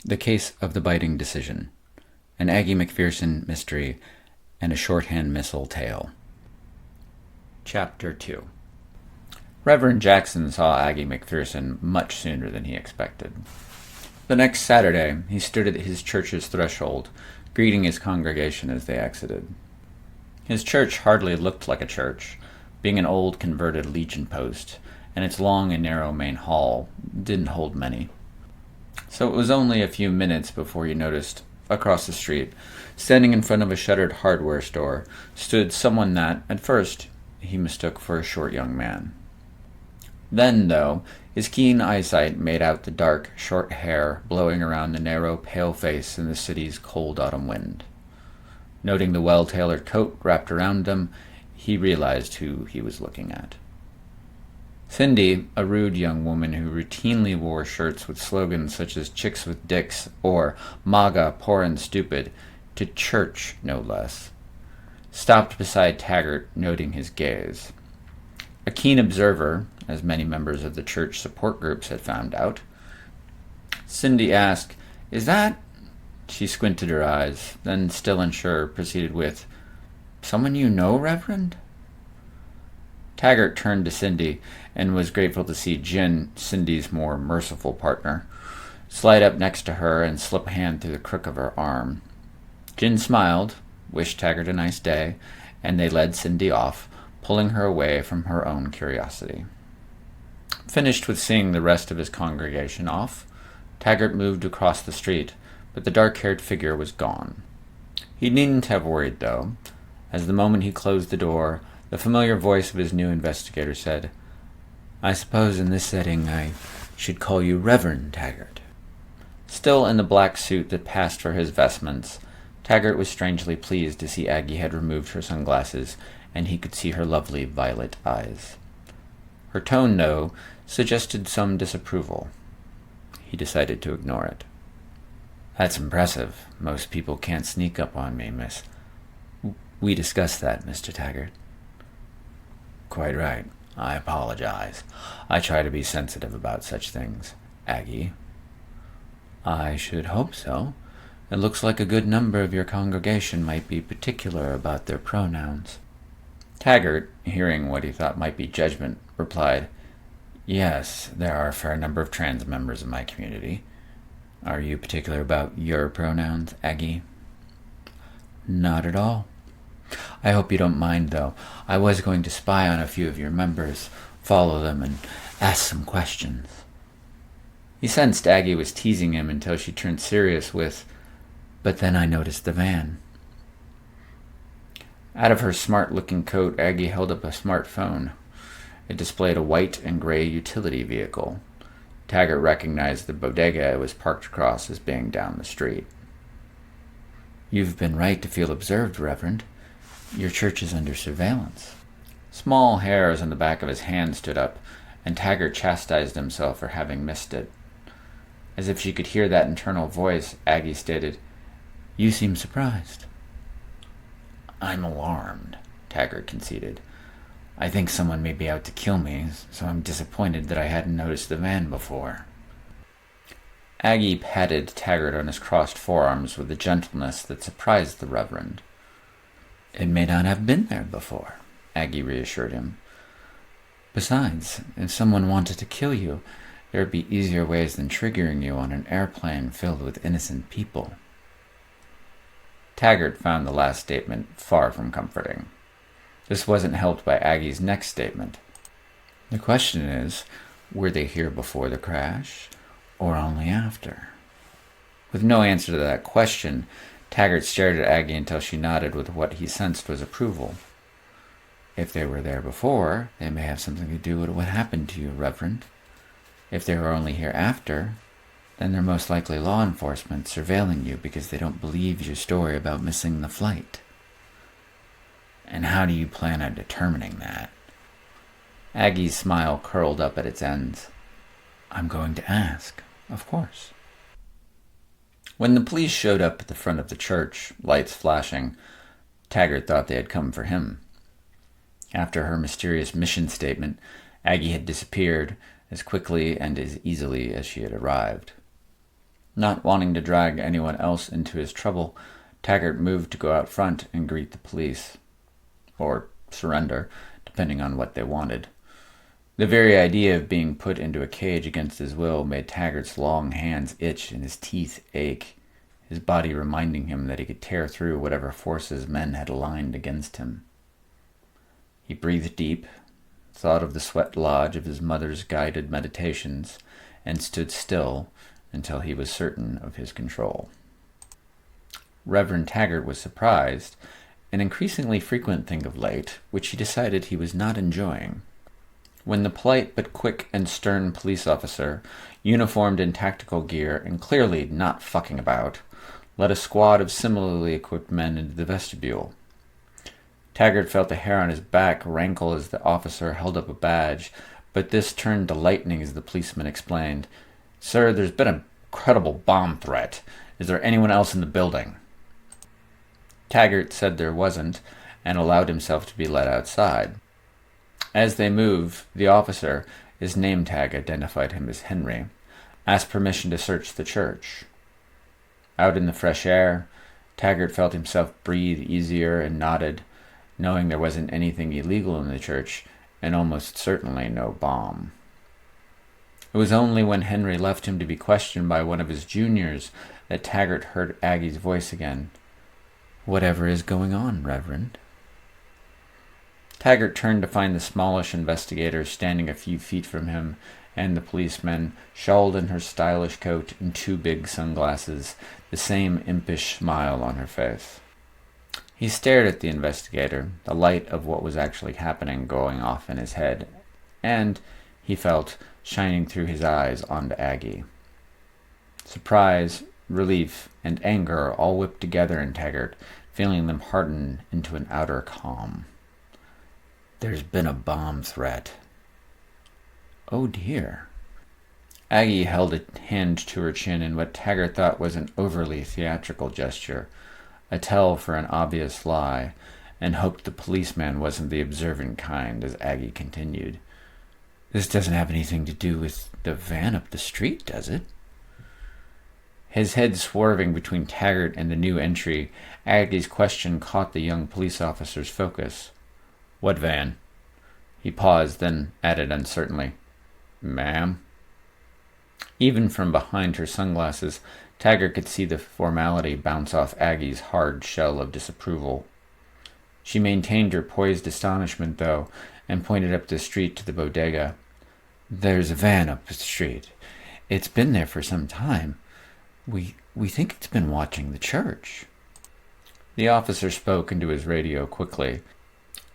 The Case of the Biting Decision, an Aggie McPherson mystery, and a shorthand missile tale. Chapter 2. Reverend Jackson saw Aggie McPherson much sooner than he expected. The next Saturday, he stood at his church's threshold, greeting his congregation as they exited. His church hardly looked like a church, being an old converted Legion post, and its long and narrow main hall didn't hold many. So it was only a few minutes before he noticed, across the street, standing in front of a shuttered hardware store, stood someone that, at first, he mistook for a short young man. Then, though, his keen eyesight made out the dark, short hair blowing around the narrow, pale face in the city's cold autumn wind. Noting the well-tailored coat wrapped around them, he realized who he was looking at. Cindy, a rude young woman who routinely wore shirts with slogans such as Chicks with Dicks or MAGA, Poor and Stupid, to church no less, stopped beside Taggart, noting his gaze. A keen observer, as many members of the church support groups had found out, Cindy asked, "Is that—" She squinted her eyes, then, still unsure, proceeded with, "Someone you know, Reverend?" Taggart turned to Cindy and was grateful to see Jin, Cindy's more merciful partner, slide up next to her and slip a hand through the crook of her arm. Jin smiled, wished Taggart a nice day, and they led Cindy off, pulling her away from her own curiosity. Finished with seeing the rest of his congregation off, Taggart moved across the street, but the dark-haired figure was gone. He needn't have worried, though, as the moment he closed the door, the familiar voice of his new investigator said, "I suppose in this setting I should call you Reverend Taggart." Still in the black suit that passed for his vestments, Taggart was strangely pleased to see Aggie had removed her sunglasses, and he could see her lovely violet eyes. Her tone, though, suggested some disapproval. He decided to ignore it. "That's impressive. Most people can't sneak up on me, miss." "We discussed that, Mr. Taggart." "Quite right. I apologize. I try to be sensitive about such things. Aggie." "I should hope so. It looks like a good number of your congregation might be particular about their pronouns." Taggart, hearing what he thought might be judgment, replied, "Yes, there are a fair number of trans members in my community. Are you particular about your pronouns, Aggie?" "Not at all. I hope you don't mind, though. I was going to spy on a few of your members, follow them, and ask some questions." He sensed Aggie was teasing him until she turned serious with, "But then I noticed the van." Out of her smart-looking coat, Aggie held up a smartphone. It displayed a white and gray utility vehicle. Taggart recognized the bodega it was parked across as being down the street. "You've been right to feel observed, Reverend. Your church is under surveillance." Small hairs on the back of his hand stood up, and Taggart chastised himself for having missed it. As if she could hear that internal voice, Aggie stated, "You seem surprised." "I'm alarmed," Taggart conceded. "I think someone may be out to kill me, so I'm disappointed that I hadn't noticed the van before." Aggie patted Taggart on his crossed forearms with a gentleness that surprised the Reverend. "It may not have been there before," Aggie reassured him. "Besides, if someone wanted to kill you, there would be easier ways than triggering you on an airplane filled with innocent people." Taggart found the last statement far from comforting. This wasn't helped by Aggie's next statement. "The question is, were they here before the crash, or only after?" With no answer to that question, Taggart stared at Aggie until she nodded with what he sensed was approval. "If they were there before, they may have something to do with what happened to you, Reverend. If they were only here after, then they're most likely law enforcement surveilling you because they don't believe your story about missing the flight." "And how do you plan on determining that?" Aggie's smile curled up at its ends. "I'm going to ask, of course." When the police showed up at the front of the church, lights flashing, Taggart thought they had come for him. After her mysterious mission statement, Aggie had disappeared as quickly and as easily as she had arrived. Not wanting to drag anyone else into his trouble, Taggart moved to go out front and greet the police. Or surrender, depending on what they wanted. The very idea of being put into a cage against his will made Taggart's long hands itch and his teeth ache, his body reminding him that he could tear through whatever forces men had aligned against him. He breathed deep, thought of the sweat lodge of his mother's guided meditations, and stood still until he was certain of his control. Reverend Taggart was surprised, an increasingly frequent thing of late, which he decided he was not enjoying, when the polite but quick and stern police officer, uniformed in tactical gear and clearly not fucking about, led a squad of similarly equipped men into the vestibule. Taggart felt the hair on his back rankle as the officer held up a badge, but this turned to lightning as the policeman explained, "Sir, there's been a credible bomb threat. Is there anyone else in the building?" Taggart said there wasn't, and allowed himself to be led outside. As they moved, the officer, his name tag identified him as Henry, asked permission to search the church. Out in the fresh air, Taggart felt himself breathe easier and nodded, knowing there wasn't anything illegal in the church, and almost certainly no bomb. It was only when Henry left him to be questioned by one of his juniors that Taggart heard Aggie's voice again. "Whatever is going on, Reverend?" Taggart turned to find the smallish investigator standing a few feet from him, and the policeman, shawled in her stylish coat and 2 big sunglasses, the same impish smile on her face. He stared at the investigator, the light of what was actually happening going off in his head, and, he felt, shining through his eyes onto Aggie. Surprise, relief, and anger all whipped together in Taggart, feeling them harden into an outer calm. "There's been a bomb threat." "Oh dear." Aggie held a hand to her chin in what Taggart thought was an overly theatrical gesture, a tell for an obvious lie, and hoped the policeman wasn't the observant kind as Aggie continued. "This doesn't have anything to do with the van up the street, does it?" His head swerving between Taggart and the new entry, Aggie's question caught the young police officer's focus. "What van?" He paused, then added uncertainly, "Ma'am?" Even from behind her sunglasses, Taggart could see the formality bounce off Aggie's hard shell of disapproval. She maintained her poised astonishment, though, and pointed up the street to the bodega. "There's a van up the street. It's been there for some time. We think it's been watching the church." The officer spoke into his radio quickly.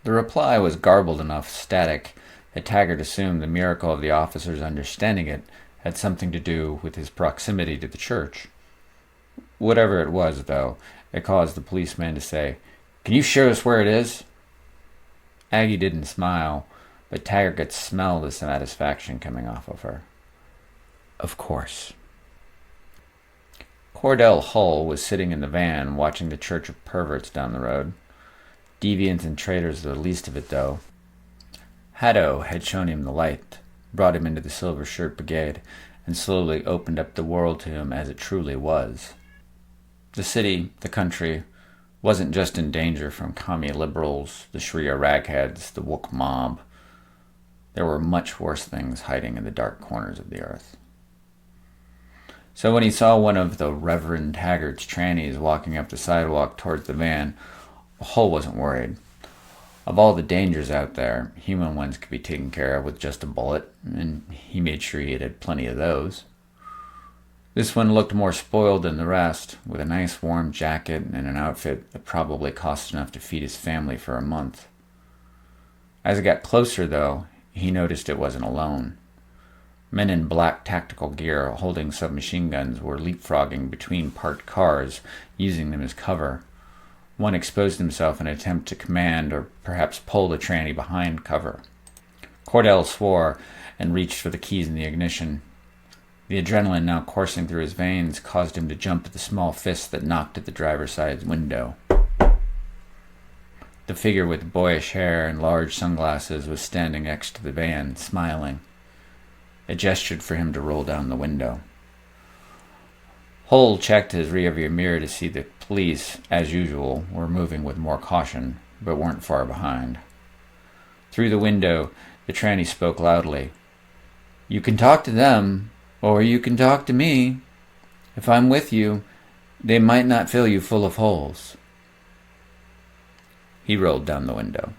The reply was garbled enough static that Taggart assumed the miracle of the officer's understanding it had something to do with his proximity to the church. Whatever it was, though, it caused the policeman to say, "Can you show us where it is?" Aggie didn't smile, but Taggart could smell the satisfaction coming off of her. "Of course." Cordell Hull was sitting in the van watching the Church of Perverts down the road. Deviants and traitors are the least of it, though. Haddo had shown him the light, brought him into the Silver Shirt Brigade, and slowly opened up the world to him as it truly was. The city, the country, wasn't just in danger from commie liberals, the Sharia ragheads, the woke mob. There were much worse things hiding in the dark corners of the earth. So when he saw one of the Reverend Taggart's trannies walking up the sidewalk towards the van, Hull wasn't worried. Of all the dangers out there, human ones could be taken care of with just a bullet, and he made sure he had plenty of those. This one looked more spoiled than the rest, with a nice warm jacket and an outfit that probably cost enough to feed his family for a month. As it got closer, though, he noticed it wasn't alone. Men in black tactical gear holding submachine guns were leapfrogging between parked cars, using them as cover. One exposed himself in an attempt to command or perhaps pull the tranny behind cover. Cordell swore and reached for the keys in the ignition. The adrenaline now coursing through his veins caused him to jump at the small fist that knocked at the driver's side window. The figure with boyish hair and large sunglasses was standing next to the van, smiling. It gestured for him to roll down the window. Hull checked his rearview mirror to see the police, as usual, were moving with more caution, but weren't far behind. Through the window, the tranny spoke loudly. "You can talk to them, or you can talk to me. If I'm with you, they might not fill you full of holes." He rolled down the window.